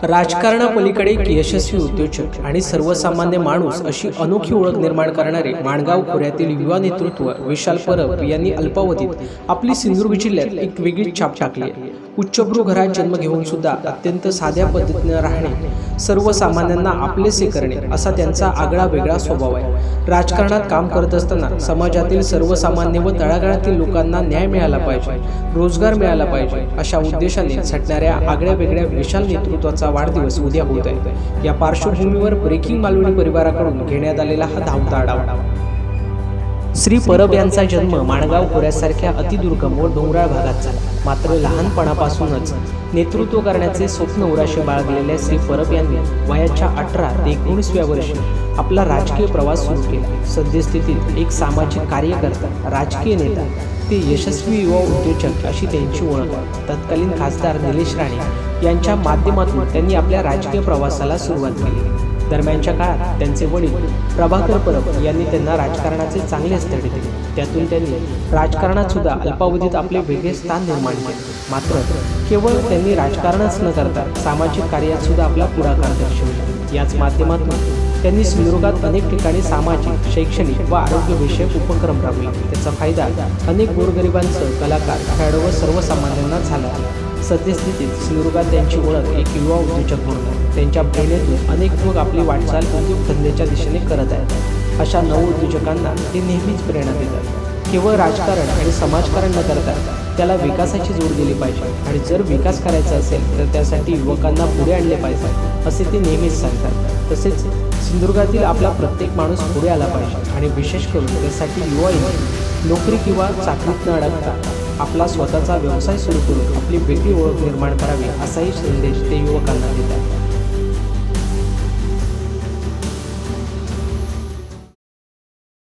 राजकारणापलीकडे एक यशस्वी उद्योजक आणि सर्वसामान्य माणूस अशी अनोखी ओळख निर्माण करणारे माणगाव खोऱ्यातील युवा नेतृत्व विशाल परब यांनी अल्पावधीत आपली सिंधुदुर्ग जिल्ह्यात एक वेगळी छाप टाकली आहे। उच्चभ्रू घरात जन्म घेऊन सुद्धा अत्यंत साध्या पद्धतीने राहणे, सर्वसामान्यांना आपलेसे करणे असा त्यांचा आगळा वेगळा स्वभाव आहे। राजकारणात काम करत असताना समाजातील सर्वसामान्य व तळागाळातील लोकांना न्याय मिळाला पाहिजे, रोजगार मिळाला पाहिजे अशा उद्देशाने झटणाऱ्या आगळ्या वेगळ्या विशाल नेतृत्वाचा वाढदिवस उद्या होत आहे। या पार्श्वभूमीवर ब्रेकिंग मालवणी परिवाराकडून घेण्यात आलेला हा धावता आढावा। श्री परब यांचा जन्म माणगाव खोऱ्यासारख्या अतिदुर्गम व डोंगराळ भागात झाला। मात्र लहानपणापासूनच नेतृत्व करण्याचे स्वप्न उराशी बाळगलेल्या श्री परब यांनी वयाच्या 18 ते 19व्या वर्षी आपला राजकीय प्रवास सुरू केला। सद्यस्थितीत एक सामाजिक कार्यकर्ता, राजकीय नेता ते यशस्वी युवा उद्योजक अशी त्यांची ओळख आहे। तत्कालीन खासदार निलेश राणे यांच्या माध्यमातून त्यांनी आपल्या राजकीय प्रवासाला सुरुवात केली। दरम्यानच्या काळात त्यांचे वडील प्रभाकर परब यांनी त्यांना राजकारणाचे चांगले धडे दिले। त्यातून त्यांनी राजकारणात सुद्धा अल्पावधीत आपले वेगळे स्थान निर्माण केले। मात्र केवळ त्यांनी राजकारणच न करता सामाजिक कार्यात सुद्धा आपला पुढाकार दर्शविला। याच माध्यमातून त्यांनी सिंधुदुर्गात अनेक ठिकाणी सामाजिक, शैक्षणिक व आरोग्यविषयक उपक्रम राबवले। त्याचा फायदा अनेक गोरगरिबांसह कलाकार, खेळाडू व सर्वसामान्यांना झाला। सद्यस्थितीत सिंधुदुर्गात त्यांची ओळख एक युवा उद्योजक म्हणून आहे। त्यांच्या प्रेरणेतून अनेक लोक आपली वाटचाल उद्योगधंद्याच्या दिशेने करत आहेत। अशा नवउद्योजकांना ते नेहमीच प्रेरणा देतात। केवळ राजकारण आणि समाजकारण न करता त्याला विकासाची जोड दिली पाहिजे आणि जर विकास करायचा असेल तर त्यासाठी युवकांना पुढे आणले पाहिजे असे ते नेहमीच सांगतात। तसेच सिंधुदुर्गातील आपला प्रत्येक माणूस पुढे आला पाहिजे आणि विशेष करून त्यासाठी युवा नोकरी किंवा चाकरीत न अडकता आपला स्वतःचा व्यवसाय सुरू करून आपली वेगळी ओळख निर्माण करावी असाही संदेश ते युवकांना देतात।